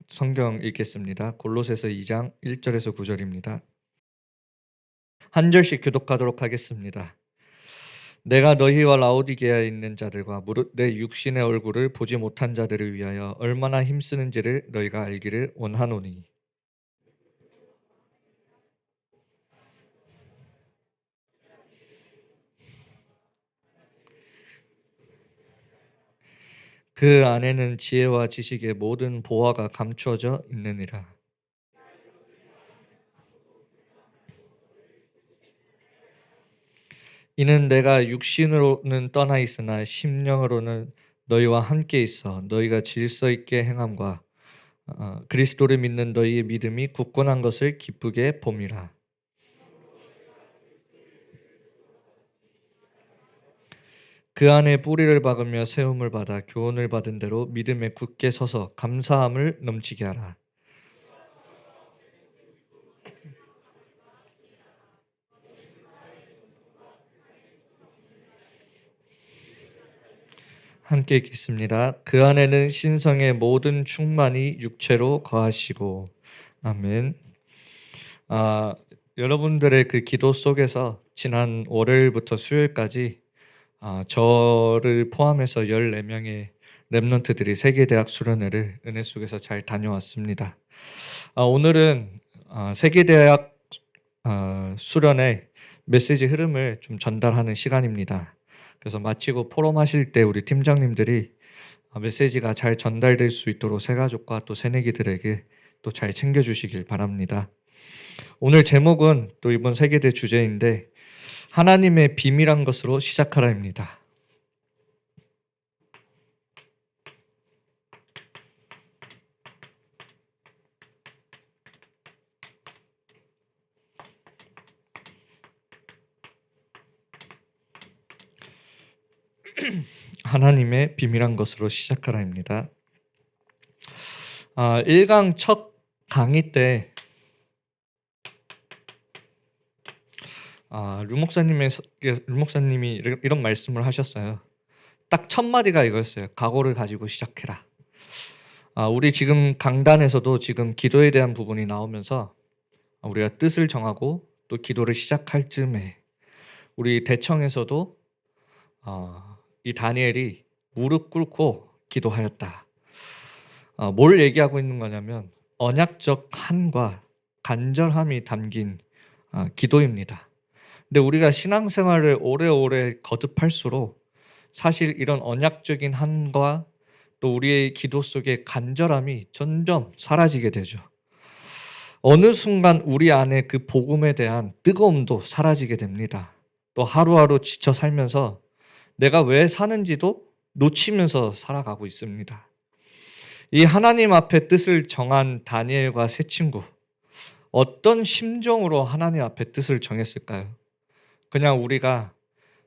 성경 읽겠습니다. 골로새서 2장 1절에서 9절입니다. 한 절씩 교독하도록 하겠습니다. 내가 너희와 라오디게아에 있는 자들과 무릇 내 육신의 얼굴을 보지 못한 자들을 위하여 얼마나 힘쓰는지를 너희가 알기를 원하노니 그 안에는 지혜와 지식의 모든 보화가 감추어져 있느니라. 이는 내가 육신으로는 떠나 있으나 심령으로는 너희와 함께 있어 너희가 질서 있게 행함과 그리스도를 믿는 너희의 믿음이 굳건한 것을 기쁘게 봄이라. 그 안에 뿌리를 박으며 세움을 받아 교훈을 받은 대로 믿음에 굳게 서서 감사함을 넘치게 하라. 함께 읽겠습니다. 그 안에는 신성의 모든 충만이 육체로 거하시고. 아멘. 여러분들의 그 기도 속에서 지난 월요일부터 수요일까지 저를 포함해서 14명의 랩런트들이 세계대학 수련회를 은혜 속에서 잘 다녀왔습니다. 오늘은 세계대학 수련회 메시지 흐름을 좀 전달하는 시간입니다. 그래서 마치고 포럼하실 때 우리 팀장님들이 메시지가 잘 전달될 수 있도록 새가족과 또 새내기들에게 또 잘 챙겨주시길 바랍니다. 오늘 제목은 또 이번 세계대 주제인데 하나님의 비밀한 것으로 시작하라입니다. 하나님의 비밀한 것으로 시작하라입니다. 1강 첫 강의 때 류 목사님이 이런 말씀을 하셨어요. 딱 첫 마디가 이거였어요. 각오를 가지고 시작해라. 우리 지금 강단에서도 지금 기도에 대한 부분이 나오면서 우리가 뜻을 정하고 또 기도를 시작할 즈음에 우리 대청에서도 이 다니엘이 무릎 꿇고 기도하였다. 뭘 얘기하고 있는 거냐면 언약적 한과 간절함이 담긴 기도입니다. 근데 우리가 신앙생활을 오래오래 거듭할수록 사실 이런 언약적인 한과 또 우리의 기도 속의 간절함이 점점 사라지게 되죠. 어느 순간 우리 안에 그 복음에 대한 뜨거움도 사라지게 됩니다. 또 하루하루 지쳐 살면서 내가 왜 사는지도 놓치면서 살아가고 있습니다. 이 하나님 앞에 뜻을 정한 다니엘과 세 친구, 어떤 심정으로 하나님 앞에 뜻을 정했을까요? 그냥 우리가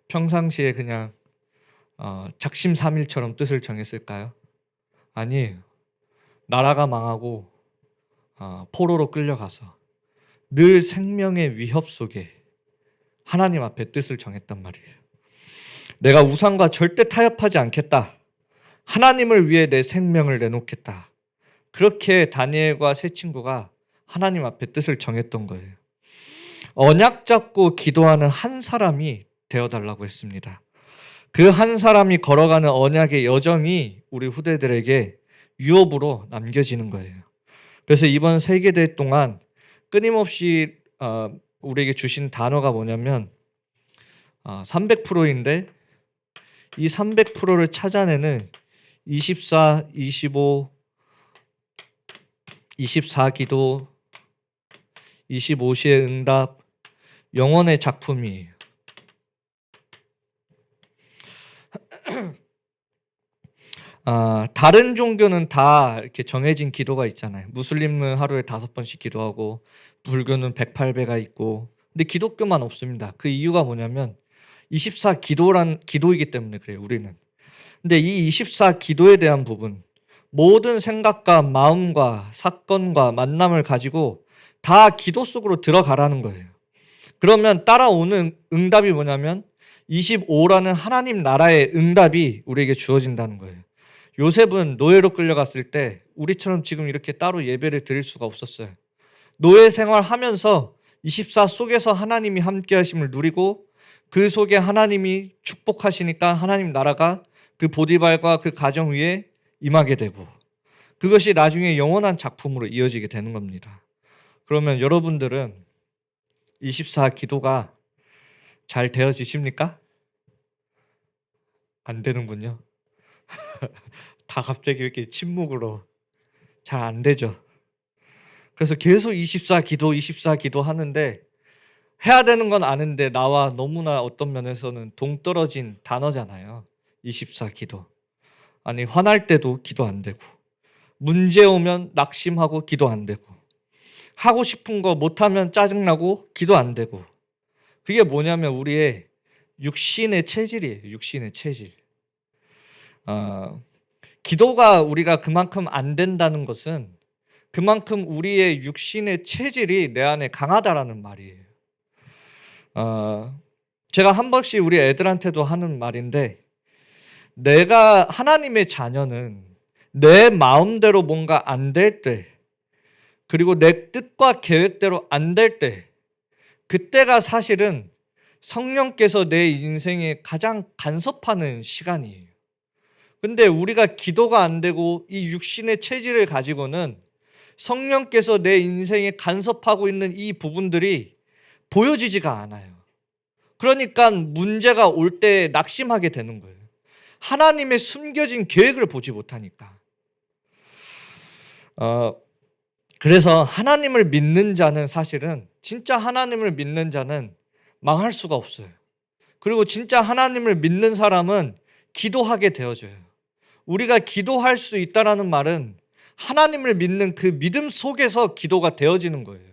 평상시에 그냥 작심삼일처럼 뜻을 정했을까요? 아니에요. 나라가 망하고 포로로 끌려가서 늘 생명의 위협 속에 하나님 앞에 뜻을 정했단 말이에요. 내가 우상과 절대 타협하지 않겠다. 하나님을 위해 내 생명을 내놓겠다. 그렇게 다니엘과 세 친구가 하나님 앞에 뜻을 정했던 거예요. 언약 잡고 기도하는 한 사람이 되어달라고 했습니다. 그 한 사람이 걸어가는 언약의 여정이 우리 후대들에게 유업으로 남겨지는 거예요. 그래서 이번 세계대 동안 끊임없이 우리에게 주신 단어가 뭐냐면 300%인데 이 300%를 찾아내는 24, 25, 24기도, 25시의 응답, 영혼의 작품이에요. 다른 종교는 다 이렇게 정해진 기도가 있잖아요. 무슬림은 하루에 5번씩 기도하고 불교는 108배가 있고, 근데 기독교만 없습니다. 그 이유가 뭐냐면 24기도이기 때문에 그래요. 우리는. 근데 이 24기도에 대한 부분, 모든 생각과 마음과 사건과 만남을 가지고 다 기도 속으로 들어가라는 거예요. 그러면 따라오는 응답이 뭐냐면 25라는 하나님 나라의 응답이 우리에게 주어진다는 거예요. 요셉은 노예로 끌려갔을 때 우리처럼 지금 이렇게 따로 예배를 드릴 수가 없었어요. 노예 생활하면서 24 속에서 하나님이 함께 하심을 누리고 그 속에 하나님이 축복하시니까 하나님 나라가 그 보디발과 그 가정 위에 임하게 되고 그것이 나중에 영원한 작품으로 이어지게 되는 겁니다. 그러면 여러분들은 24 기도가 잘 되어지십니까? 안 되는군요. 다 갑자기 이렇게 침묵으로 잘 안 되죠. 그래서 계속 24 기도, 24 기도 하는데 해야 되는 건 아는데 나와 너무나 어떤 면에서는 동떨어진 단어잖아요. 24 기도. 아니 화날 때도 기도 안 되고 문제 오면 낙심하고 기도 안 되고 하고 싶은 거 못하면 짜증나고 기도 안 되고 그게 뭐냐면 우리의 육신의 체질이에요. 육신의 체질. 기도가 우리가 그만큼 안 된다는 것은 그만큼 우리의 육신의 체질이 내 안에 강하다라는 말이에요. 제가 한 번씩 우리 애들한테도 하는 말인데 내가 하나님의 자녀는 내 마음대로 뭔가 안 될 때 그리고 내 뜻과 계획대로 안 될 때 그때가 사실은 성령께서 내 인생에 가장 간섭하는 시간이에요. 근데 우리가 기도가 안 되고 이 육신의 체질을 가지고는 성령께서 내 인생에 간섭하고 있는 이 부분들이 보여지지가 않아요. 그러니까 문제가 올 때 낙심하게 되는 거예요. 하나님의 숨겨진 계획을 보지 못하니까. 그래서 하나님을 믿는 자는 사실은 진짜 하나님을 믿는 자는 망할 수가 없어요. 그리고 진짜 하나님을 믿는 사람은 기도하게 되어져요. 우리가 기도할 수 있다라는 말은 하나님을 믿는 그 믿음 속에서 기도가 되어지는 거예요.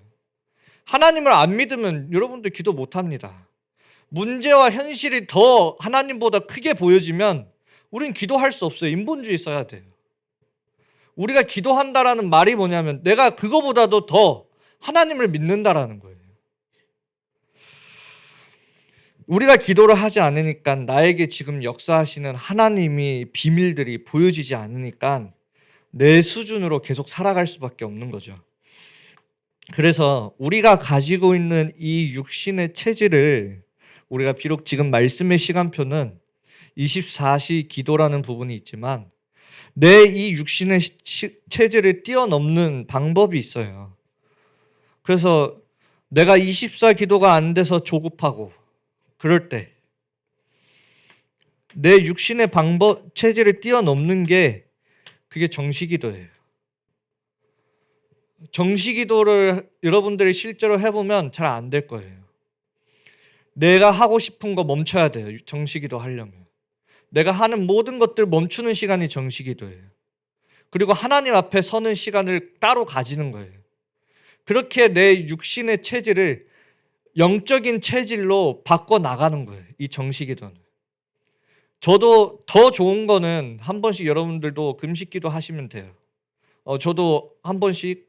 하나님을 안 믿으면 여러분들 기도 못 합니다. 문제와 현실이 더 하나님보다 크게 보여지면 우린 기도할 수 없어요. 인본주의 써야 돼요. 우리가 기도한다라는 말이 뭐냐면 내가 그거보다도 더 하나님을 믿는다라는 거예요. 우리가 기도를 하지 않으니까 나에게 지금 역사하시는 하나님이 비밀들이 보여지지 않으니까 내 수준으로 계속 살아갈 수밖에 없는 거죠. 그래서 우리가 가지고 있는 이 육신의 체질을 우리가 비록 지금 말씀의 시간표는 24시 기도라는 부분이 있지만 내 이 육신의 체질을 뛰어넘는 방법이 있어요. 그래서 내가 24 기도가 안 돼서 조급하고 그럴 때 내 육신의 체질을 뛰어넘는 게 그게 정시기도예요. 정시기도를 여러분들이 실제로 해보면 잘 안 될 거예요. 내가 하고 싶은 거 멈춰야 돼요. 정시기도 하려면. 내가 하는 모든 것들 멈추는 시간이 정시기도예요. 그리고 하나님 앞에 서는 시간을 따로 가지는 거예요. 그렇게 내 육신의 체질을 영적인 체질로 바꿔 나가는 거예요. 이 정시기도는. 저도 더 좋은 거는 한 번씩 여러분들도 금식기도 하시면 돼요. 저도 한 번씩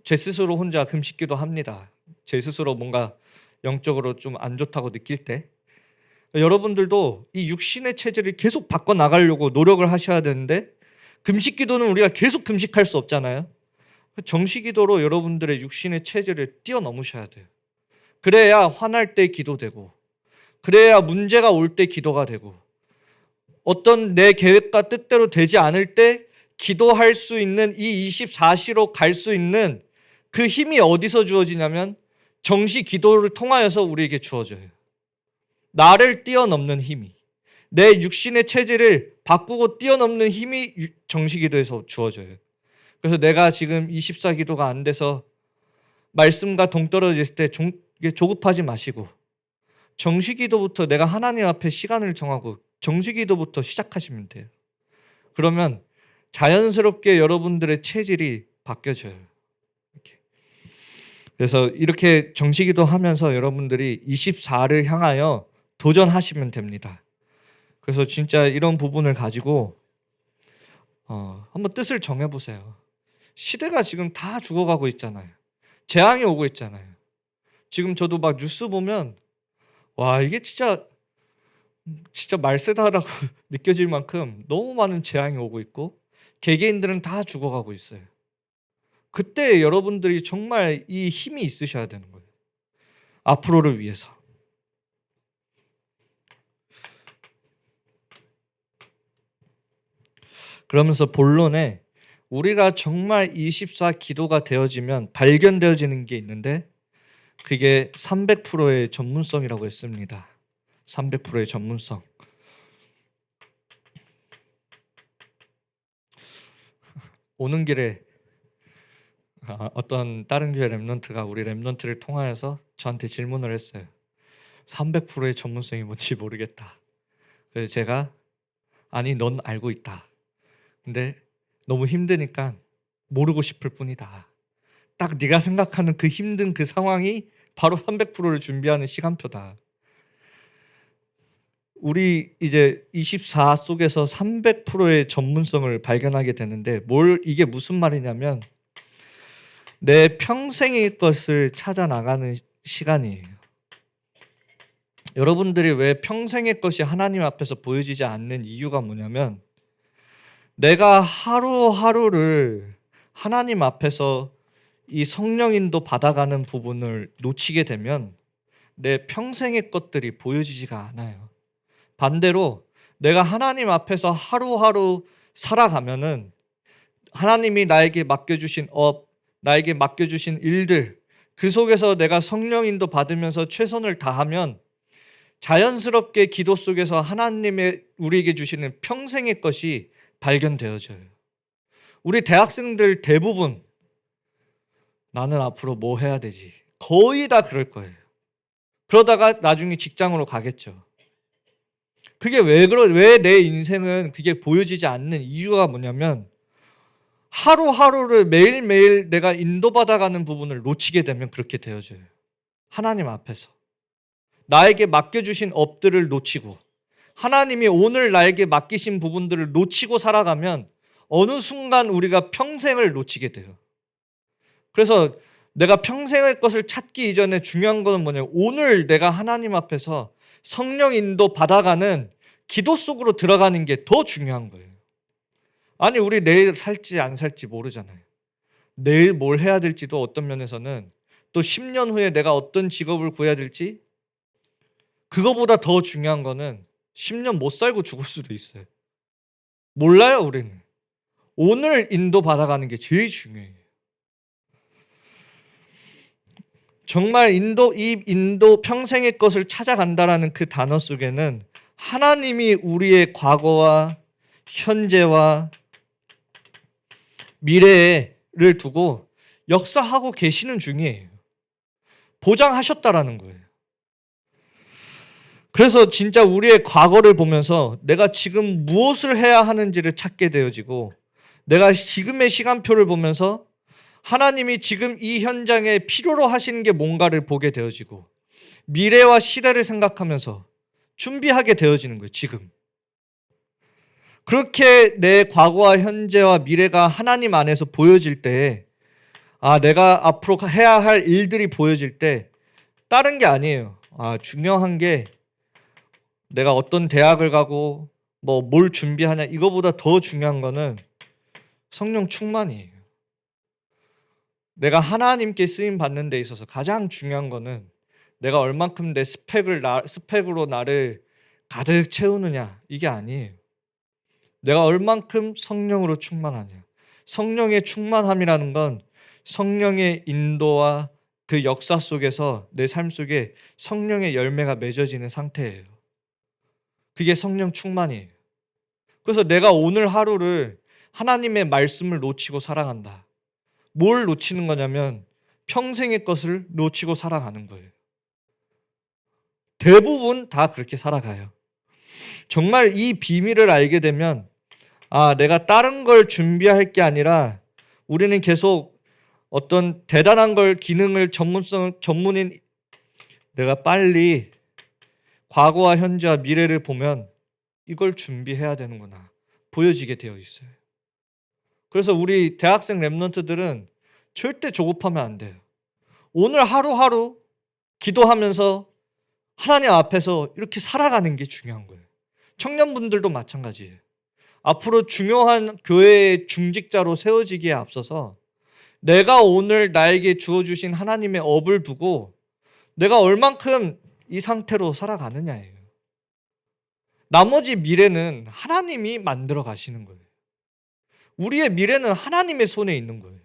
제 스스로 혼자 금식기도 합니다. 제 스스로 뭔가 영적으로 좀 안 좋다고 느낄 때 여러분들도 이 육신의 체질을 계속 바꿔 나가려고 노력을 하셔야 되는데 금식기도는 우리가 계속 금식할 수 없잖아요. 정시기도로 여러분들의 육신의 체질을 뛰어넘으셔야 돼요. 그래야 화날 때 기도되고 그래야 문제가 올 때 기도가 되고 어떤 내 계획과 뜻대로 되지 않을 때 기도할 수 있는 이 24시로 갈 수 있는 그 힘이 어디서 주어지냐면 정시 기도를 통하여서 우리에게 주어져요. 나를 뛰어넘는 힘이 내 육신의 체질을 바꾸고 뛰어넘는 힘이 정시 기도에서 주어져요. 그래서 내가 지금 24 기도가 안 돼서 말씀과 동떨어질 때 조급하지 마시고 정시 기도부터 내가 하나님 앞에 시간을 정하고 정시 기도부터 시작하시면 돼요. 그러면 자연스럽게 여러분들의 체질이 바뀌어져요. 그래서 이렇게 정시기도 하면서 여러분들이 24를 향하여 도전하시면 됩니다. 그래서 진짜 이런 부분을 가지고 한번 뜻을 정해보세요. 시대가 지금 다 죽어가고 있잖아요. 재앙이 오고 있잖아요. 지금 저도 막 뉴스 보면 와 이게 진짜 진짜 말세다라고 느껴질 만큼 너무 많은 재앙이 오고 있고 개개인들은 다 죽어가고 있어요. 그때 여러분들이 정말 이 힘이 있으셔야 되는 거예요. 앞으로를 위해서. 그러면서 본론에 우리가 정말 24 기도가 되어지면 발견되어지는 게 있는데 그게 300%의 전문성이라고 했습니다. 300%의 전문성. 오는 길에 어떤 다른 교회 랩런트가 우리 랩런트를 통하여서 저한테 질문을 했어요. 300%의 전문성이 뭔지 모르겠다. 그래서 제가 아니 넌 알고 있다. 근데 너무 힘드니까 모르고 싶을 뿐이다. 딱 네가 생각하는 그 힘든 그 상황이 바로 300%를 준비하는 시간표다. 우리 이제 24 속에서 300%의 전문성을 발견하게 되는데 이게 무슨 말이냐면 내 평생의 것을 찾아 나가는 시간이에요. 여러분들이 왜 평생의 것이 하나님 앞에서 보여지지 않는 이유가 뭐냐면 내가 하루하루를 하나님 앞에서 이 성령인도 받아가는 부분을 놓치게 되면 내 평생의 것들이 보여지지가 않아요. 반대로 내가 하나님 앞에서 하루하루 살아가면은 하나님이 나에게 맡겨주신 나에게 맡겨주신 일들 그 속에서 내가 성령인도 받으면서 최선을 다하면 자연스럽게 기도 속에서 하나님의 우리에게 주시는 평생의 것이 발견되어져요. 우리 대학생들 대부분 나는 앞으로 뭐 해야 되지? 거의 다 그럴 거예요. 그러다가 나중에 직장으로 가겠죠. 그게 왜 내 인생은 그게 보여지지 않는 이유가 뭐냐면 하루하루를 매일매일 내가 인도받아가는 부분을 놓치게 되면 그렇게 되어져요. 하나님 앞에서. 나에게 맡겨주신 업들을 놓치고 하나님이 오늘 나에게 맡기신 부분들을 놓치고 살아가면 어느 순간 우리가 평생을 놓치게 돼요. 그래서 내가 평생의 것을 찾기 이전에 중요한 거는 뭐냐면 오늘 내가 하나님 앞에서 성령 인도 받아가는 기도 속으로 들어가는 게 더 중요한 거예요. 아니 우리 내일 살지 안 살지 모르잖아요. 내일 뭘 해야 될지도 어떤 면에서는 또 10년 후에 내가 어떤 직업을 구해야 될지 그거보다 더 중요한 거는 10년 못 살고 죽을 수도 있어요. 몰라요 우리는. 오늘 인도 받아가는 게 제일 중요해요. 정말 이 인도 평생의 것을 찾아간다라는 그 단어 속에는 하나님이 우리의 과거와 현재와 미래를 두고 역사하고 계시는 중이에요. 보장하셨다라는 거예요. 그래서 진짜 우리의 과거를 보면서 내가 지금 무엇을 해야 하는지를 찾게 되어지고 내가 지금의 시간표를 보면서 하나님이 지금 이 현장에 필요로 하시는 게 뭔가를 보게 되어지고 미래와 시대를 생각하면서 준비하게 되어지는 거예요. 지금. 그렇게 내 과거와 현재와 미래가 하나님 안에서 보여질 때 내가 앞으로 해야 할 일들이 보여질 때 다른 게 아니에요. 중요한 게 내가 어떤 대학을 가고 뭘 준비하냐 이거보다 더 중요한 거는 성령 충만이에요. 내가 하나님께 쓰임 받는 데 있어서 가장 중요한 거는 내가 얼만큼 내 스펙으로 나를 가득 채우느냐 이게 아니에요. 내가 얼만큼 성령으로 충만하냐. 성령의 충만함이라는 건 성령의 인도와 그 역사 속에서 내 삶 속에 성령의 열매가 맺어지는 상태예요. 그게 성령 충만이에요. 그래서 내가 오늘 하루를 하나님의 말씀을 놓치고 살아간다. 뭘 놓치는 거냐면 평생의 것을 놓치고 살아가는 거예요. 대부분 다 그렇게 살아가요. 정말 이 비밀을 알게 되면 내가 다른 걸 준비할 게 아니라 우리는 계속 어떤 대단한 걸 기능을 전문인 내가 빨리 과거와 현재와 미래를 보면 이걸 준비해야 되는구나 보여지게 되어 있어요. 그래서 우리 대학생 랩런트들은 절대 조급하면 안 돼요. 오늘 하루하루 기도하면서 하나님 앞에서 이렇게 살아가는 게 중요한 거예요. 청년분들도 마찬가지예요. 앞으로 중요한 교회의 중직자로 세워지기에 앞서서 내가 오늘 나에게 주어주신 하나님의 업을 두고 내가 얼만큼 이 상태로 살아가느냐예요. 나머지 미래는 하나님이 만들어 가시는 거예요. 우리의 미래는 하나님의 손에 있는 거예요.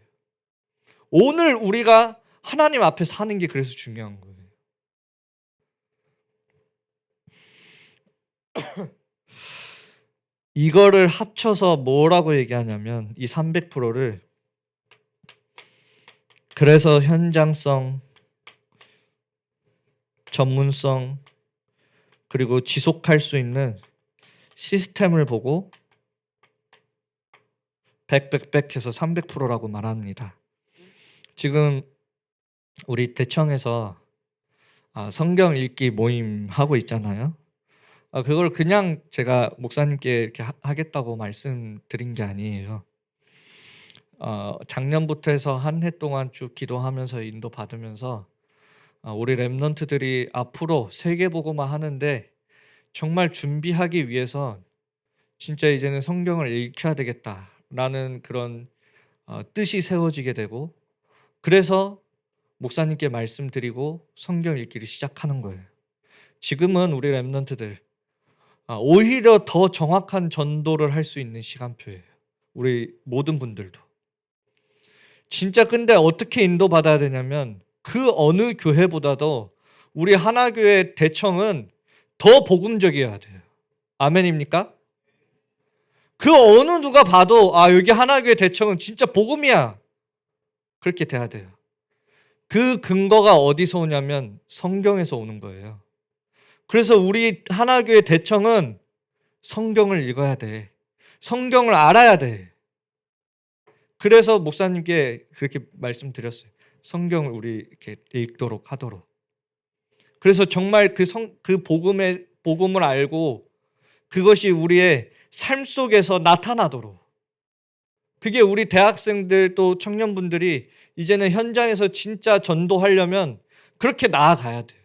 오늘 우리가 하나님 앞에 사는 게 그래서 중요한 거예요. 이거를 합쳐서 뭐라고 얘기하냐면 이 300%를 그래서 현장성, 전문성, 그리고 지속할 수 있는 시스템을 보고 100해서 300%라고 말합니다. 지금 우리 대청에서 성경 읽기 모임 하고 있잖아요. 그걸 그냥 제가 목사님께 이렇게 하겠다고 말씀드린 게 아니에요. 작년부터 해서 한 해 동안 쭉 기도하면서 인도 받으면서 우리 렘넌트들이 앞으로 세계복음화 하는데 정말 준비하기 위해서 진짜 이제는 성경을 읽혀야 되겠다라는 그런 뜻이 세워지게 되고, 그래서 목사님께 말씀드리고 성경 읽기를 시작하는 거예요. 지금은 우리 렘넌트들 오히려 더 정확한 전도를 할 수 있는 시간표예요. 우리 모든 분들도. 진짜 근데 어떻게 인도받아야 되냐면 그 어느 교회보다도 우리 하나교회 대청은 더 복음적이어야 돼요. 아멘입니까? 그 어느 누가 봐도 여기 하나교회 대청은 진짜 복음이야. 그렇게 돼야 돼요. 그 근거가 어디서 오냐면 성경에서 오는 거예요. 그래서 우리 하나교회 대청은 성경을 읽어야 돼. 성경을 알아야 돼. 그래서 목사님께 그렇게 말씀드렸어요. 성경을 우리 이렇게 읽도록 하도록. 그래서 정말 그 복음을 알고 그것이 우리의 삶 속에서 나타나도록. 그게 우리 대학생들 또 청년분들이 이제는 현장에서 진짜 전도하려면 그렇게 나아가야 돼요.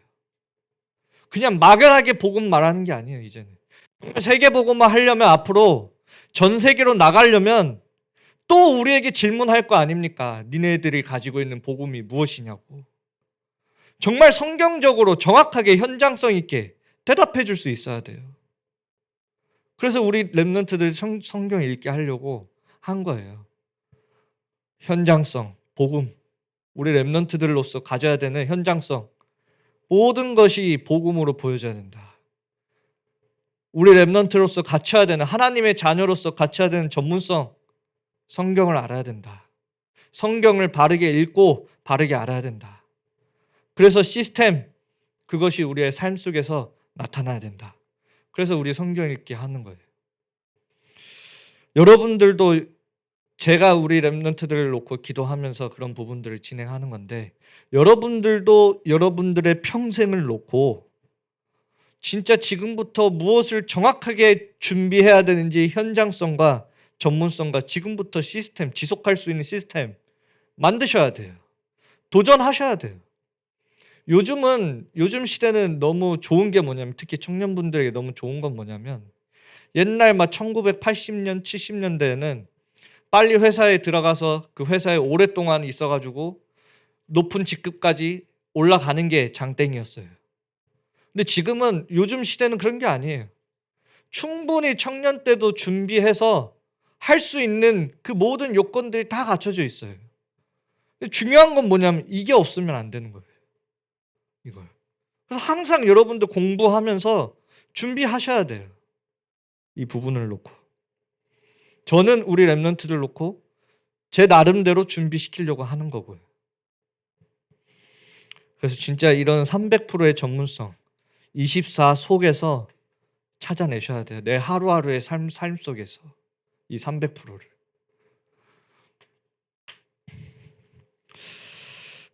그냥 막연하게 복음 말하는 게 아니에요. 이제는 세계 복음만 하려면 앞으로 전 세계로 나가려면 또 우리에게 질문할 거 아닙니까? 니네들이 가지고 있는 복음이 무엇이냐고. 정말 성경적으로 정확하게 현장성 있게 대답해 줄 수 있어야 돼요. 그래서 우리 렘넌트들이 성경 읽게 하려고 한 거예요. 현장성, 복음. 우리 렘넌트들로서 가져야 되는 현장성. 모든 것이 복음으로 보여져야 된다. 우리 렘넌트로서 갖춰야 되는, 하나님의 자녀로서 갖춰야 되는 전문성. 성경을 알아야 된다. 성경을 바르게 읽고 바르게 알아야 된다. 그래서 시스템, 그것이 우리의 삶 속에서 나타나야 된다. 그래서 우리 성경 읽기 하는 거예요. 여러분들도 제가 우리 렘넌트들을 놓고 기도하면서 그런 부분들을 진행하는 건데, 여러분들도 여러분들의 평생을 놓고 진짜 지금부터 무엇을 정확하게 준비해야 되는지 현장성과 전문성과 지금부터 시스템, 지속할 수 있는 시스템 만드셔야 돼요. 도전하셔야 돼요. 요즘 시대는 너무 좋은 게 뭐냐면, 특히 청년분들에게 너무 좋은 건 뭐냐면, 옛날 1980년, 70년대에는 빨리 회사에 들어가서 그 회사에 오랫동안 있어가지고 높은 직급까지 올라가는 게 장땡이었어요. 근데 지금은, 요즘 시대는 그런 게 아니에요. 충분히 청년 때도 준비해서 할 수 있는 그 모든 요건들이 다 갖춰져 있어요. 근데 중요한 건 뭐냐면 이게 없으면 안 되는 거예요. 이걸. 그래서 항상 여러분들 공부하면서 준비하셔야 돼요. 이 부분을 놓고. 저는 우리 렘넌트들 놓고 제 나름대로 준비시키려고 하는 거고요. 그래서 진짜 이런 300%의 전문성 24 속에서 찾아내셔야 돼요. 내 하루하루의 삶 속에서 이 300%를.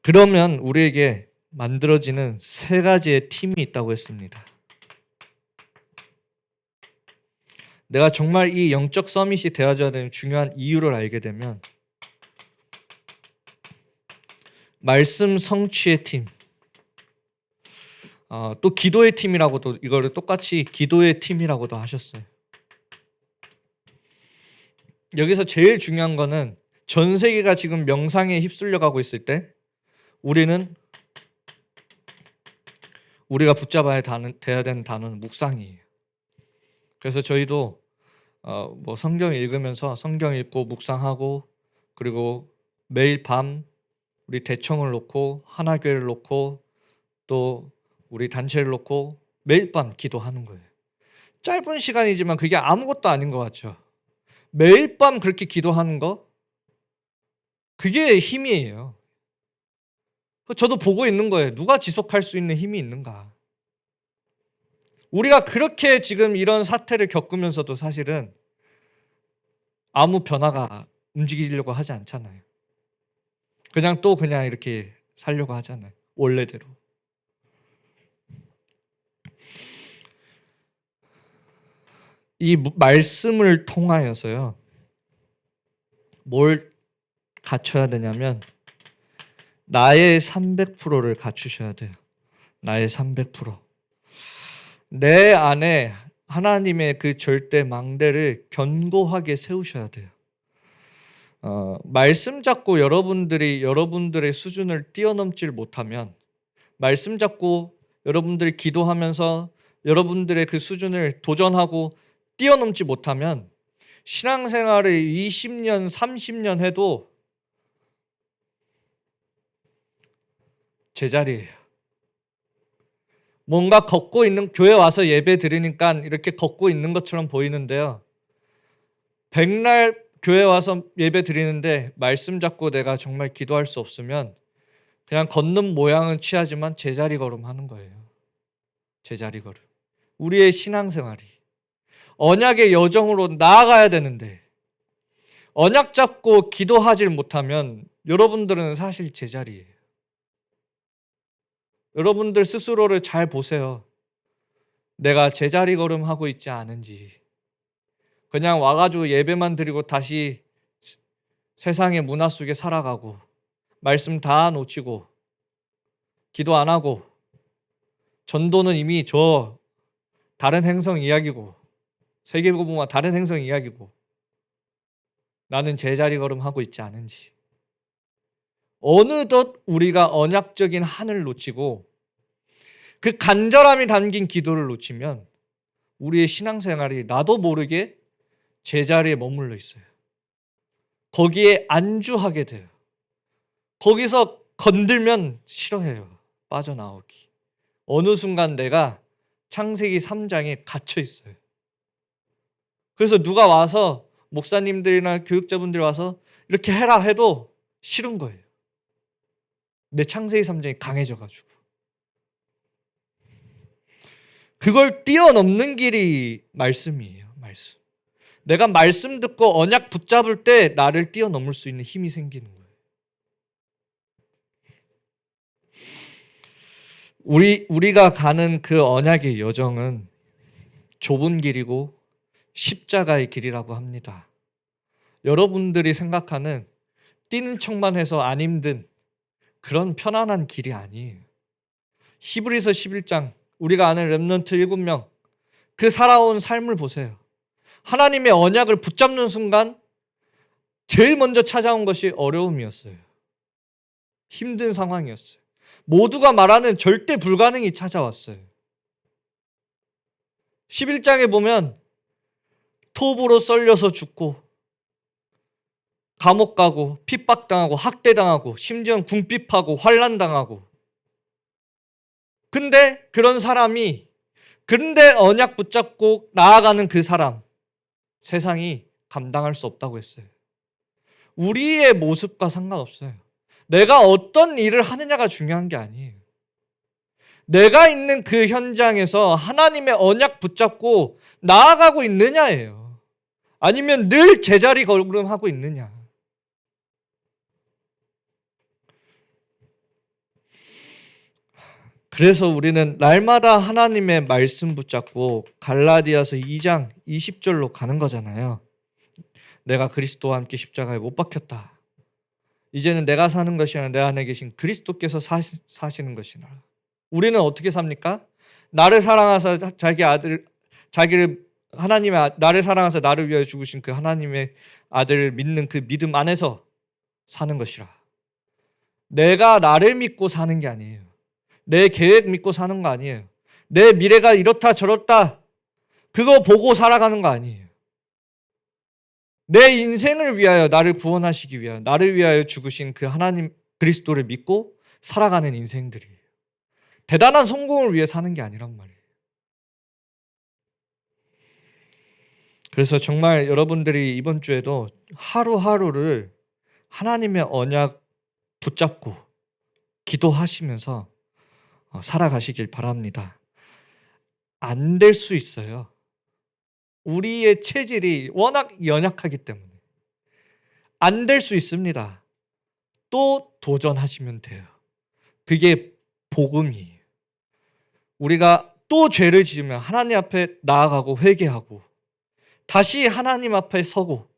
그러면 우리에게 만들어지는 세 가지의 팀이 있다고 했습니다. 내가 정말 이 영적 서밋이 되어져야 되는 중요한 이유를 알게 되면, 말씀 성취의 팀. 또 기도의 팀이라고도 이거를 똑같이 기도의 팀이라고도 하셨어요. 여기서 제일 중요한 거는 전 세계가 지금 명상에 휩쓸려 가고 있을 때 우리가 붙잡아야 돼야 되는 단어는 묵상이에요. 그래서 저희도 뭐 성경 읽으면서 성경 읽고 묵상하고, 그리고 매일 밤 우리 대청을 놓고 하나교회를 놓고 또 우리 단체를 놓고 매일 밤 기도하는 거예요. 짧은 시간이지만 그게 아무것도 아닌 것 같죠. 매일 밤 그렇게 기도하는 거, 그게 힘이에요. 저도 보고 있는 거예요. 누가 지속할 수 있는 힘이 있는가. 우리가 그렇게 지금 이런 사태를 겪으면서도 사실은 아무 변화가 움직이려고 하지 않잖아요. 그냥 이렇게 살려고 하잖아요. 원래대로. 이 말씀을 통하여서요, 뭘 갖춰야 되냐면 나의 300%를 갖추셔야 돼요. 나의 300%. 내 안에 하나님의 그 절대 망대를 견고하게 세우셔야 돼요. 말씀 잡고 여러분들의 수준을 뛰어넘질 못하면, 말씀 잡고 여러분들이 기도하면서 여러분들의 그 수준을 도전하고 뛰어넘지 못하면 신앙생활을 20년, 30년 해도 제자리예요. 뭔가 걷고 있는, 교회 와서 예배 드리니까 이렇게 걷고 있는 것처럼 보이는데요. 백날 교회 와서 예배 드리는데 말씀 잡고 내가 정말 기도할 수 없으면 그냥 걷는 모양은 취하지만 제자리 걸음 하는 거예요. 제자리 걸음. 우리의 신앙생활이 언약의 여정으로 나아가야 되는데 언약 잡고 기도하질 못하면 여러분들은 사실 제자리예요. 여러분들 스스로를 잘 보세요. 내가 제자리 걸음하고 있지 않은지. 그냥 와가지고 예배만 드리고 다시 세상의 문화 속에 살아가고 말씀 다 놓치고 기도 안 하고 전도는 이미 저 다른 행성 이야기고 세계복음화 다른 행성 이야기고 나는 제자리 걸음하고 있지 않은지. 어느덧 우리가 언약적인 한을 놓치고 그 간절함이 담긴 기도를 놓치면 우리의 신앙생활이 나도 모르게 제자리에 머물러 있어요. 거기에 안주하게 돼요. 거기서 건들면 싫어해요. 빠져나오기. 어느 순간 내가 창세기 3장에 갇혀 있어요. 그래서 누가 와서 목사님들이나 교육자분들이 와서 이렇게 해라 해도 싫은 거예요. 내 창세기 3장이 강해져가지고. 그걸 뛰어넘는 길이 말씀이에요. 말씀. 내가 말씀 듣고 언약 붙잡을 때 나를 뛰어넘을 수 있는 힘이 생기는 거예요. 우리가 가는 그 언약의 여정은 좁은 길이고 십자가의 길이라고 합니다. 여러분들이 생각하는 뛰는 척만 해서 안 힘든 그런 편안한 길이 아니에요. 히브리서 11장, 우리가 아는 렘넌트 7명, 그 살아온 삶을 보세요. 하나님의 언약을 붙잡는 순간 제일 먼저 찾아온 것이 어려움이었어요. 힘든 상황이었어요. 모두가 말하는 절대 불가능이 찾아왔어요. 11장에 보면 톱으로 썰려서 죽고 감옥 가고 핍박당하고 학대당하고 심지어는 궁핍하고 환난당하고, 그런데 언약 붙잡고 나아가는 그 사람, 세상이 감당할 수 없다고 했어요. 우리의 모습과 상관없어요. 내가 어떤 일을 하느냐가 중요한 게 아니에요. 내가 있는 그 현장에서 하나님의 언약 붙잡고 나아가고 있느냐예요. 아니면 늘 제자리 걸음하고 있느냐. 그래서 우리는 날마다 하나님의 말씀 붙잡고 갈라디아서 2장 20절로 가는 거잖아요. 내가 그리스도와 함께 십자가에 못 박혔다. 이제는 내가 사는 것이 아니라 내 안에 계신 그리스도께서 사시는 것이라. 우리는 어떻게 삽니까? 나를 사랑하사 자기를 나를 사랑하사 나를 위하여 죽으신 그 하나님의 아들을 믿는 그 믿음 안에서 사는 것이라. 내가 나를 믿고 사는 게 아니에요. 내 계획 믿고 사는 거 아니에요. 내 미래가 이렇다 저렇다 그거 보고 살아가는 거 아니에요. 내 인생을 위하여 나를 구원하시기 위하여 나를 위하여 죽으신 그 하나님 그리스도를 믿고 살아가는 인생들이에요. 대단한 성공을 위해 사는 게 아니란 말이에요. 그래서 정말 여러분들이 이번 주에도 하루하루를 하나님의 언약 붙잡고 기도하시면서 살아가시길 바랍니다. 안 될 수 있어요. 우리의 체질이 워낙 연약하기 때문에 안 될 수 있습니다. 또 도전하시면 돼요. 그게 복음이에요. 우리가 또 죄를 지으면 하나님 앞에 나아가고 회개하고 다시 하나님 앞에 서고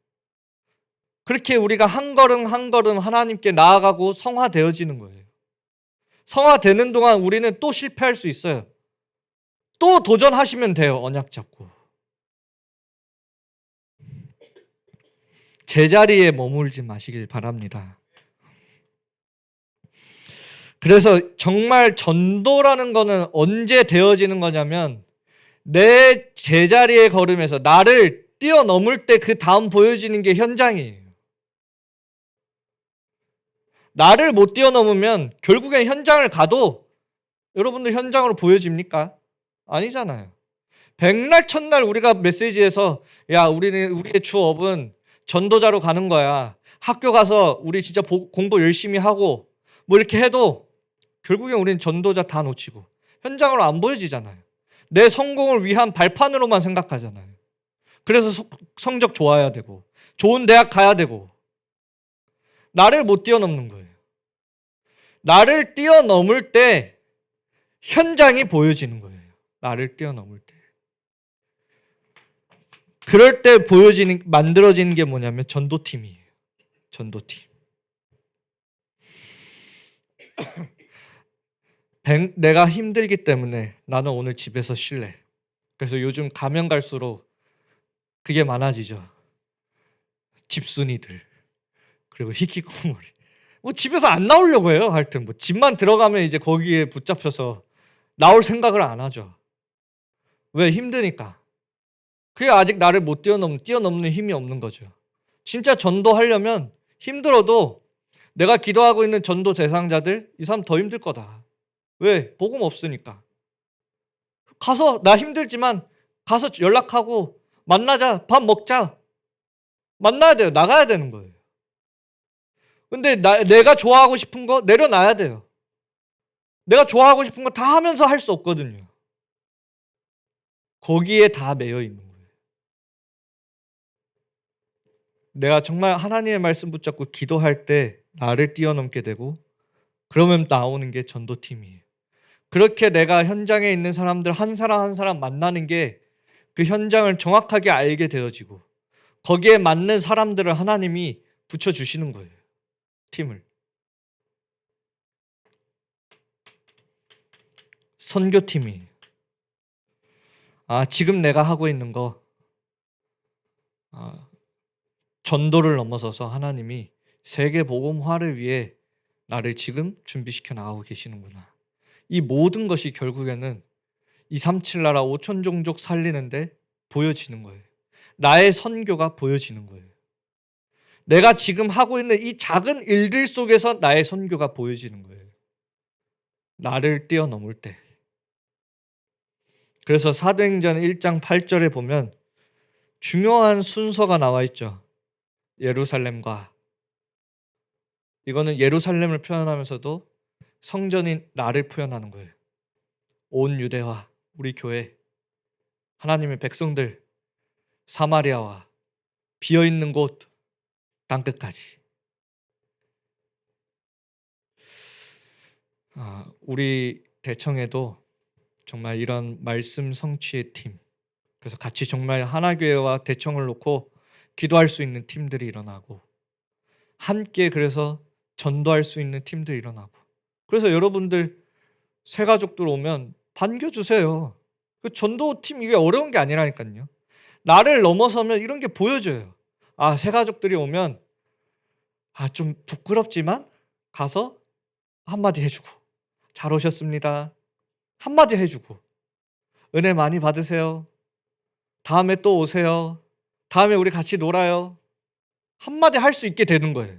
그렇게 우리가 한 걸음 한 걸음 하나님께 나아가고 성화되어지는 거예요. 성화되는 동안 우리는 또 실패할 수 있어요. 또 도전하시면 돼요. 언약 잡고. 제자리에 머물지 마시길 바랍니다. 그래서 정말 전도라는 거는 언제 되어지는 거냐면 내 제자리에 걸으면서 나를 뛰어넘을 때 그 다음 보여지는 게 현장이에요. 나를 못 뛰어넘으면 결국엔 현장을 가도 여러분들 현장으로 보여집니까? 아니잖아요. 백날 첫날 우리가 메시지에서 야 우리의 주업은 전도자로 가는 거야. 학교 가서 우리 진짜 공부 열심히 하고 뭐 이렇게 해도 결국엔 우리는 전도자 다 놓치고 현장으로 안 보여지잖아요. 내 성공을 위한 발판으로만 생각하잖아요. 그래서 성적 좋아야 되고 좋은 대학 가야 되고 나를 못 뛰어넘는 거예요. 나를 뛰어넘을 때 현장이 보여지는 거예요. 나를 뛰어넘을 때. 그럴 때 만들어지는 게 뭐냐면 전도팀이에요. 전도팀. 내가 힘들기 때문에 나는 오늘 집에서 쉴래. 그래서 요즘 가면 갈수록 그게 많아지죠. 집순이들. 그리고 히키코모리. 뭐 집에서 안 나오려고 해요. 하여튼 뭐 집만 들어가면 이제 거기에 붙잡혀서 나올 생각을 안 하죠. 왜? 힘드니까. 그게 아직 나를 못 뛰어넘는 힘이 없는 거죠. 진짜 전도하려면 힘들어도 내가 기도하고 있는 전도 대상자들 이 사람 더 힘들 거다. 왜? 복음 없으니까. 가서 나 힘들지만 가서 연락하고 만나자. 밥 먹자. 만나야 돼요. 나가야 되는 거예요. 근데 내가 좋아하고 싶은 거 내려놔야 돼요. 내가 좋아하고 싶은 거 다 하면서 할 수 없거든요. 거기에 다 매여 있는 거예요. 내가 정말 하나님의 말씀 붙잡고 기도할 때 나를 뛰어넘게 되고 그러면 나오는 게 전도팀이에요. 그렇게 내가 현장에 있는 사람들 한 사람 한 사람 만나는 게 그 현장을 정확하게 알게 되어지고 거기에 맞는 사람들을 하나님이 붙여주시는 거예요. 팀을. 선교팀이. 지금 내가 하고 있는 거 전도를 넘어서서 하나님이 세계 복음화를 위해 나를 지금 준비시켜 나가고 계시는구나. 이 모든 것이 결국에는 237 나라 5천 종족 살리는데 보여지는 거예요. 나의 선교가 보여지는 거예요. 내가 지금 하고 있는 이 작은 일들 속에서 나의 선교가 보여지는 거예요. 나를 뛰어넘을 때. 그래서 사도행전 1장 8절에 보면 중요한 순서가 나와 있죠. 예루살렘과 이거는 예루살렘을 표현하면서도 성전인 나를 표현하는 거예요. 온 유대와 우리 교회 하나님의 백성들 사마리아와 비어있는 곳 땅끝까지. 우리 대청에도 정말 이런 말씀 성취의 팀, 그래서 같이 정말 하나교회와 대청을 놓고 기도할 수 있는 팀들이 일어나고 함께 그래서 전도할 수 있는 팀들이 일어나고 그래서 여러분들 새 가족들 오면 반겨주세요. 그 전도팀 이게 어려운 게 아니라니까요. 나를 넘어서면 이런 게 보여져요. 새 가족들이 오면 좀 부끄럽지만 가서 한마디 해주고 잘 오셨습니다. 한마디 해주고 은혜 많이 받으세요. 다음에 또 오세요. 다음에 우리 같이 놀아요. 한마디 할 수 있게 되는 거예요.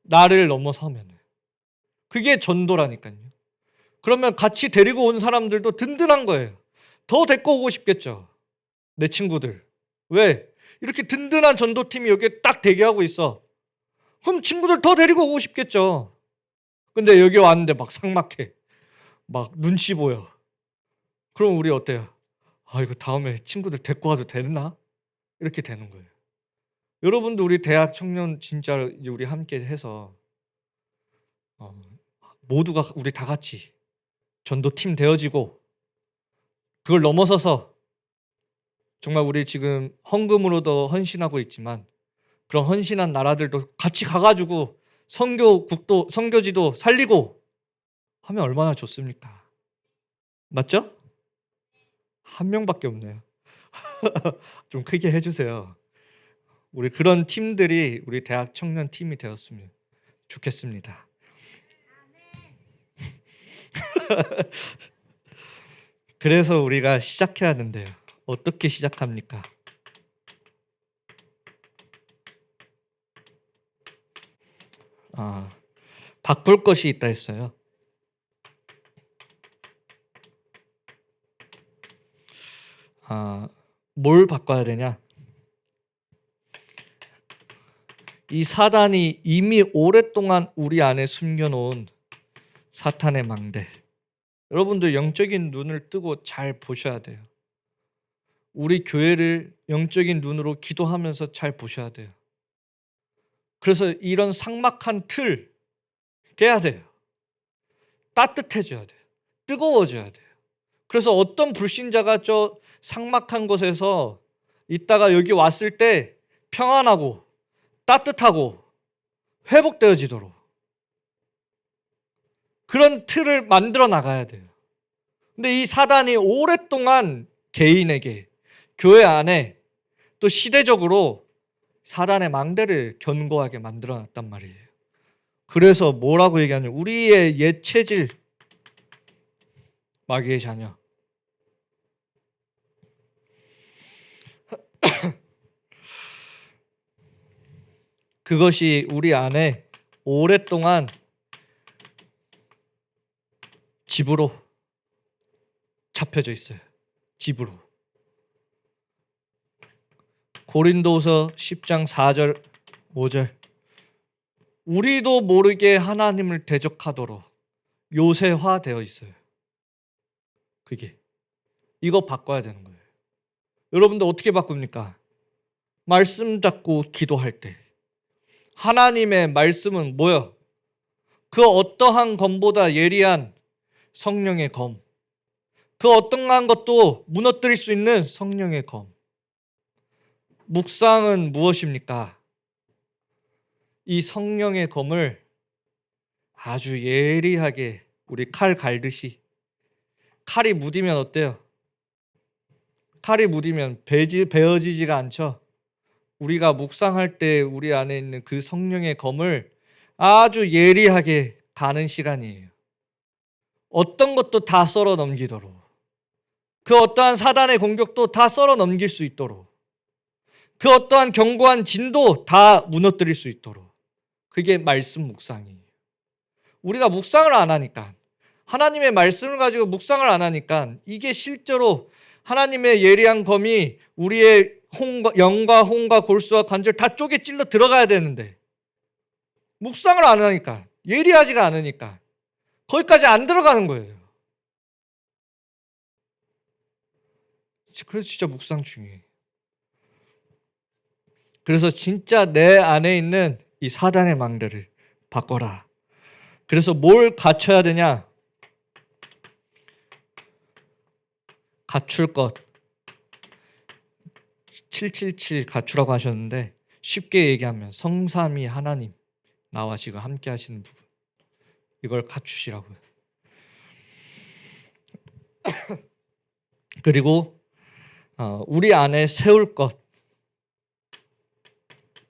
나를 넘어서면. 그게 전도라니까요. 그러면 같이 데리고 온 사람들도 든든한 거예요. 더 데리고 오고 싶겠죠. 내 친구들. 왜? 이렇게 든든한 전도팀이 여기에 딱 대기하고 있어. 그럼 친구들 더 데리고 오고 싶겠죠. 근데 여기 왔는데 막 삭막해. 막 눈치 보여. 그럼 우리 어때요? 이거 다음에 친구들 데리고 와도 되나? 이렇게 되는 거예요. 여러분도 우리 대학 청년 진짜 우리 함께 해서 모두가 우리 다 같이 전도팀 되어지고 그걸 넘어서서 정말 우리 지금 헌금으로도 헌신하고 있지만 그런 헌신한 나라들도 같이 가가지고 선교국도 선교지도 살리고 하면 얼마나 좋습니까? 맞죠? 한 명밖에 없네요. 좀 크게 해주세요. 우리 그런 팀들이 우리 대학 청년 팀이 되었으면 좋겠습니다. 그래서 우리가 시작해야 하는데요. 어떻게 시작합니까? 바꿀 것이 있다 했어요. 뭘 바꿔야 되냐? 이 사단이 이미 오랫동안 우리 안에 숨겨놓은 사탄의 망대. 여러분들 영적인 눈을 뜨고 잘 보셔야 돼요. 우리 교회를 영적인 눈으로 기도하면서 잘 보셔야 돼요. 그래서 이런 삭막한 틀 깨야 돼요. 따뜻해져야 돼요. 뜨거워져야 돼요. 그래서 어떤 불신자가 저 삭막한 곳에서 있다가 여기 왔을 때 평안하고 따뜻하고 회복되어지도록 그런 틀을 만들어 나가야 돼요. 근데 이 사단이 오랫동안 개인에게 교회 안에 또 시대적으로 사단의 망대를 견고하게 만들어 놨단 말이에요. 그래서 뭐라고 얘기하냐? 우리의 옛 체질 마귀의 자녀. 그것이 우리 안에 오랫동안 집으로 잡혀져 있어요. 집으로. 고린도서 10장 4절 5절 우리도 모르게 하나님을 대적하도록 요새화되어 있어요. 그게 이거 바꿔야 되는 거예요. 여러분들 어떻게 바꿉니까? 말씀 잡고 기도할 때 하나님의 말씀은 뭐야? 그 어떠한 검보다 예리한 성령의 검. 그 어떠한 것도 무너뜨릴 수 있는 성령의 검. 묵상은 무엇입니까? 이 성령의 검을 아주 예리하게 우리 칼 갈듯이 칼이 무디면 어때요? 칼이 무디면 베어지지가 않죠. 우리가 묵상할 때 우리 안에 있는 그 성령의 검을 아주 예리하게 가는 시간이에요. 어떤 것도 다 썰어 넘기도록 그 어떠한 사단의 공격도 다 썰어 넘길 수 있도록 그 어떠한 견고한 진도 다 무너뜨릴 수 있도록 그게 말씀 묵상이에요. 우리가 묵상을 안 하니까 하나님의 말씀을 가지고 묵상을 안 하니까 이게 실제로 하나님의 예리한 검이 우리의 영과 혼과 골수와 관절 다 쪼개 찔러 들어가야 되는데 묵상을 안 하니까 예리하지가 않으니까 거기까지 안 들어가는 거예요. 그래서 진짜 묵상 중요해요. 그래서 진짜 내 안에 있는 이 사단의 망대를 바꿔라. 그래서 뭘 갖춰야 되냐? 갖출 것 777 갖추라고 하셨는데 쉽게 얘기하면 성삼위 하나님 나와 지금 함께 하시는 부분 이걸 갖추시라고요. 그리고 우리 안에 세울 것,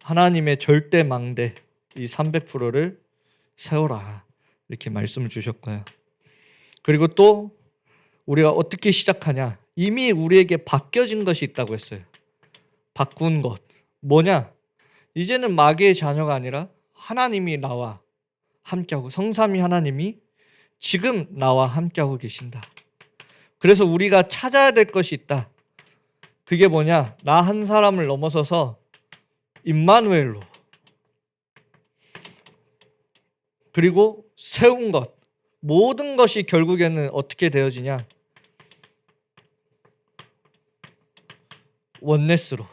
하나님의 절대 망대 이 300%를 세워라, 이렇게 말씀을 주셨고요. 그리고 또 우리가 어떻게 시작하냐, 이미 우리에게 바뀌어진 것이 있다고 했어요. 바꾼 것 뭐냐, 이제는 마귀의 자녀가 아니라 하나님이 나와 함께하고, 성삼위 하나님이 지금 나와 함께하고 계신다. 그래서 우리가 찾아야 될 것이 있다. 그게 뭐냐, 나 한 사람을 넘어서서 임마누엘로, 그리고 세운 것, 모든 것이 결국에는 어떻게 되어지냐, 원네스로,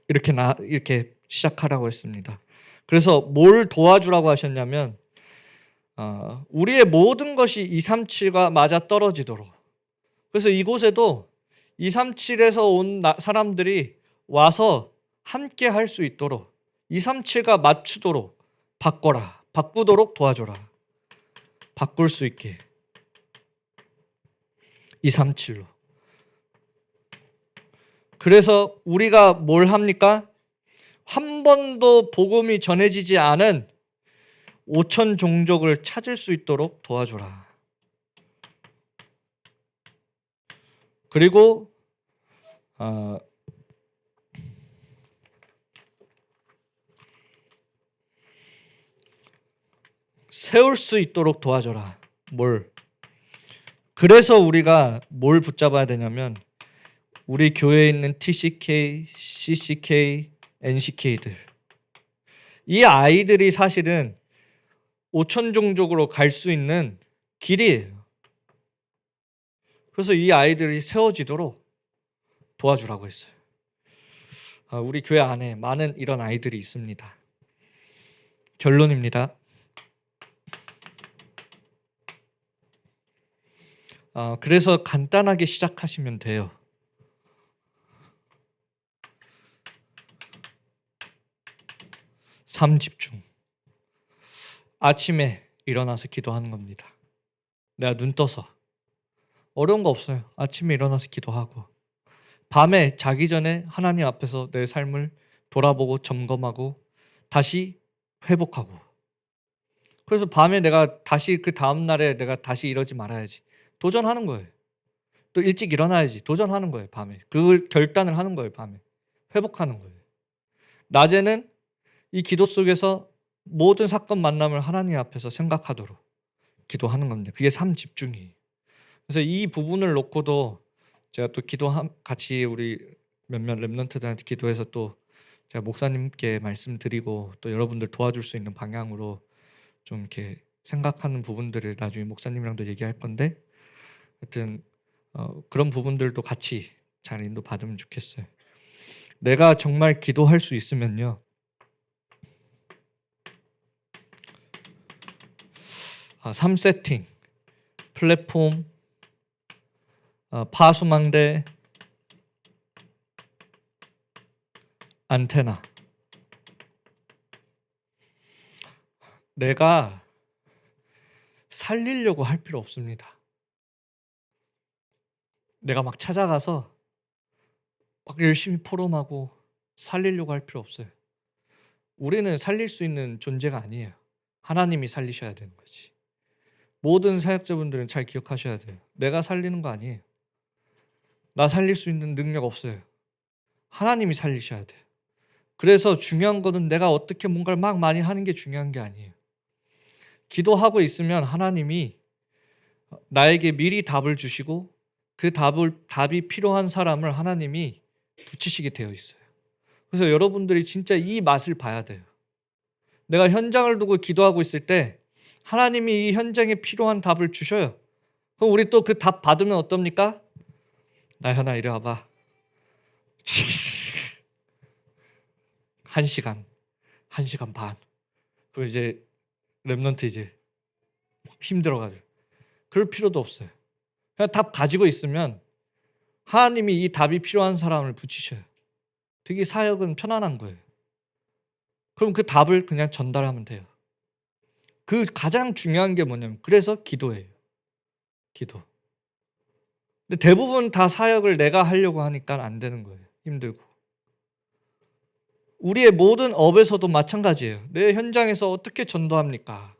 이렇게 시작하라고 했습니다. 그래서 뭘 도와주라고 하셨냐면, 우리의 모든 것이 237과 맞아 떨어지도록. 그래서 이곳에도 237에서 온 사람들이 와서 함께 할 수 있도록 237과 맞추도록 바꾸도록 도와줘라. 바꿀 수 있게 237로. 그래서 우리가 뭘 합니까? 한 번도 복음이 전해지지 않은 5천 종족을 찾을 수 있도록 도와줘라. 그리고 세울 수 있도록 도와줘라. 뭘? 그래서 우리가 뭘 붙잡아야 되냐면, 우리 교회에 있는 TCK, CCK, NCK들, 이 아이들이 사실은 5천 종족으로 갈 수 있는 길이에요. 그래서 이 아이들이 세워지도록 도와주라고 했어요. 우리 교회 안에 많은 이런 아이들이 있습니다. 결론입니다. 그래서 간단하게 시작하시면 돼요. 삶 집중. 아침에 일어나서 기도하는 겁니다. 내가 눈 떠서. 어려운 거 없어요. 아침에 일어나서 기도하고, 밤에 자기 전에 하나님 앞에서 내 삶을 돌아보고 점검하고 다시 회복하고. 그래서 밤에 내가 다시 그 다음 날에 내가 다시 이러지 말아야지, 도전하는 거예요. 또 일찍 일어나야지, 도전하는 거예요. 밤에 그 결단을 하는 거예요. 밤에 회복하는 거예요. 낮에는 이 기도 속에서 모든 사건 만남을 하나님 앞에서 생각하도록 기도하는 겁니다. 그게 삶 집중이에요. 그래서 이 부분을 놓고도 제가 또 같이 우리 몇몇 랩런트들한테 기도해서 또 제가 목사님께 말씀드리고 또 여러분들 도와줄 수 있는 방향으로 좀 이렇게 생각하는 부분들을 나중에 목사님이랑도 얘기할 건데, 하여튼 그런 부분들도 같이 잘 인도 받으면 좋겠어요. 내가 정말 기도할 수 있으면요, 3세팅, 플랫폼, 파수망대, 안테나. 내가 살리려고 할 필요 없습니다. 내가 막 찾아가서 막 열심히 포럼하고 살리려고 할 필요 없어요. 우리는 살릴 수 있는 존재가 아니에요. 하나님이 살리셔야 되는 거지. 모든 사역자분들은 잘 기억하셔야 돼요. 내가 살리는 거 아니에요. 나 살릴 수 있는 능력 없어요. 하나님이 살리셔야 돼요. 그래서 중요한 거는 내가 어떻게 뭔가를 막 많이 하는 게 중요한 게 아니에요. 기도하고 있으면 하나님이 나에게 미리 답을 주시고, 그 답이 필요한 사람을 하나님이 붙이시게 되어 있어요. 그래서 여러분들이 진짜 이 맛을 봐야 돼요. 내가 현장을 두고 기도하고 있을 때 하나님이 이 현장에 필요한 답을 주셔요. 그럼 우리 또 그 답 받으면 어떻습니까? 나현아 이리 와봐. 1시간 반. 그리고 이제 랩런트 이제 힘들어가지고. 그럴 필요도 없어요. 그냥 답 가지고 있으면 하나님이 이 답이 필요한 사람을 붙이셔요. 되게 사역은 편안한 거예요. 그럼 그 답을 그냥 전달하면 돼요. 그 가장 중요한 게 뭐냐면 그래서 기도예요. 기도. 근데 대부분 다 사역을 내가 하려고 하니까 안 되는 거예요. 힘들고. 우리의 모든 업에서도 마찬가지예요. 내 현장에서 어떻게 전도합니까?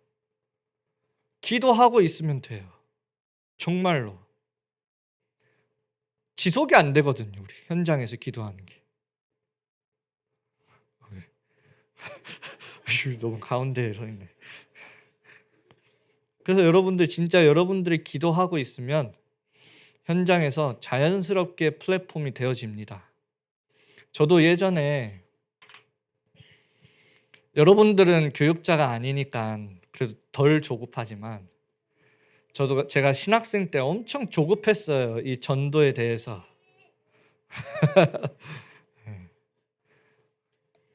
기도하고 있으면 돼요. 정말로. 지속이 안 되거든요. 우리 현장에서 기도하는 게. 너무 가운데에 서 있네. 그래서 여러분들 진짜 여러분들이 기도하고 있으면 현장에서 자연스럽게 플랫폼이 되어집니다. 저도 예전에 여러분들은 교육자가 아니니까 그래도 덜 조급하지만 저도 제가 신학생 때 엄청 조급했어요. 이 전도에 대해서.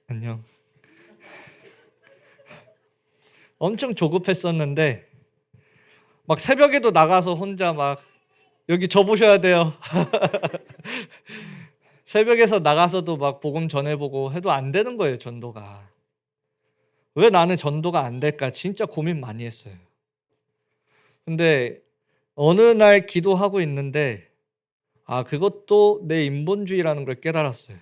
안녕. 엄청 조급했었는데 막 새벽에도 나가서 혼자 막 여기 접으셔야 돼요. 새벽에서 나가서도 막 복음 전해보고 해도 안 되는 거예요. 전도가. 왜 나는 전도가 안 될까 진짜 고민 많이 했어요. 근데 어느 날 기도하고 있는데 그것도 내 인본주의라는 걸 깨달았어요.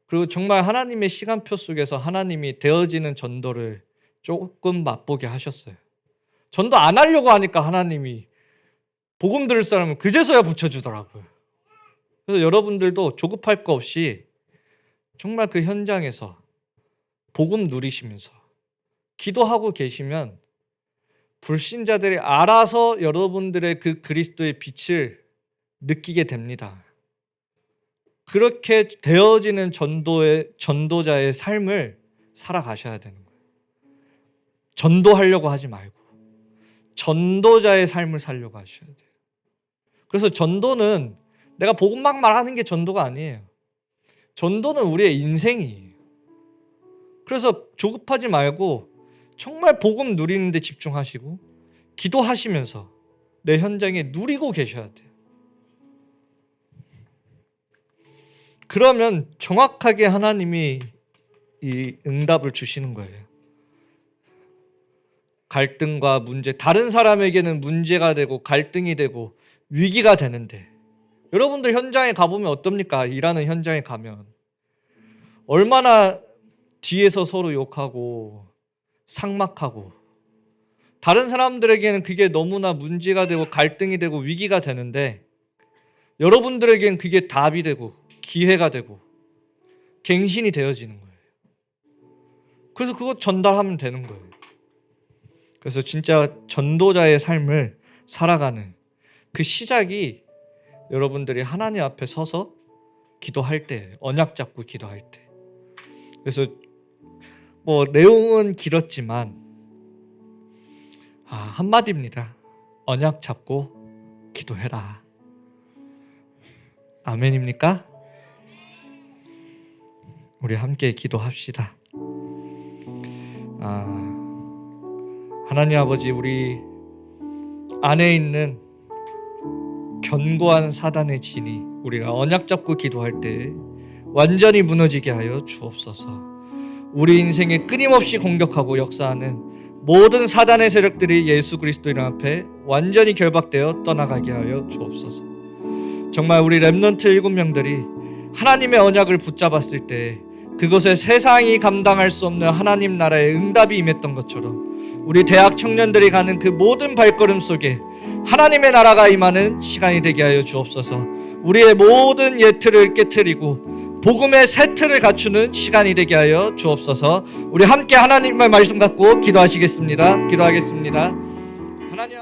그리고 정말 하나님의 시간표 속에서 하나님이 되어지는 전도를 조금 맛보게 하셨어요. 전도 안 하려고 하니까 하나님이 복음 들을 사람은 그제서야 붙여주더라고요. 그래서 여러분들도 조급할 거 없이 정말 그 현장에서 복음 누리시면서 기도하고 계시면 불신자들이 알아서 여러분들의 그 그리스도의 빛을 느끼게 됩니다. 그렇게 되어지는 전도자의 삶을 살아가셔야 되는 거예요. 전도하려고 하지 말고 전도자의 삶을 살려고 하셔야 돼요. 그래서 전도는 내가 복음만 말하는 게 전도가 아니에요. 전도는 우리의 인생이에요. 그래서 조급하지 말고 정말 복음 누리는 데 집중하시고 기도하시면서 내 현장에 누리고 계셔야 돼요. 그러면 정확하게 하나님이 이 응답을 주시는 거예요. 갈등과 문제, 다른 사람에게는 문제가 되고 갈등이 되고 위기가 되는데 여러분들 현장에 가보면 어떻습니까? 일하는 현장에 가면 얼마나 뒤에서 서로 욕하고 삭막하고 다른 사람들에게는 그게 너무나 문제가 되고 갈등이 되고 위기가 되는데 여러분들에게는 그게 답이 되고 기회가 되고 갱신이 되어지는 거예요. 그래서 그거 전달하면 되는 거예요. 그래서 진짜 전도자의 삶을 살아가는 그 시작이 여러분들이 하나님 앞에 서서 기도할 때, 언약 잡고 기도할 때. 그래서 뭐 내용은 길었지만 한마디입니다. 언약 잡고 기도해라. 아멘입니까? 우리 함께 기도합시다. 하나님 아버지, 우리 안에 있는 견고한 사단의 진이 우리가 언약 잡고 기도할 때 완전히 무너지게 하여 주옵소서. 우리 인생에 끊임없이 공격하고 역사하는 모든 사단의 세력들이 예수 그리스도 이름 앞에 완전히 결박되어 떠나가게 하여 주옵소서. 정말 우리 렘넌트 7명들이 하나님의 언약을 붙잡았을 때 그것에 세상이 감당할 수 없는 하나님 나라의 응답이 임했던 것처럼 우리 대학 청년들이 가는 그 모든 발걸음 속에 하나님의 나라가 임하는 시간이 되게 하여 주옵소서. 우리의 모든 예틀을 깨트리고 복음의 새 틀을 갖추는 시간이 되게 하여 주옵소서. 우리 함께 하나님의 말씀 갖고 기도하시겠습니다. 기도하겠습니다. 하나님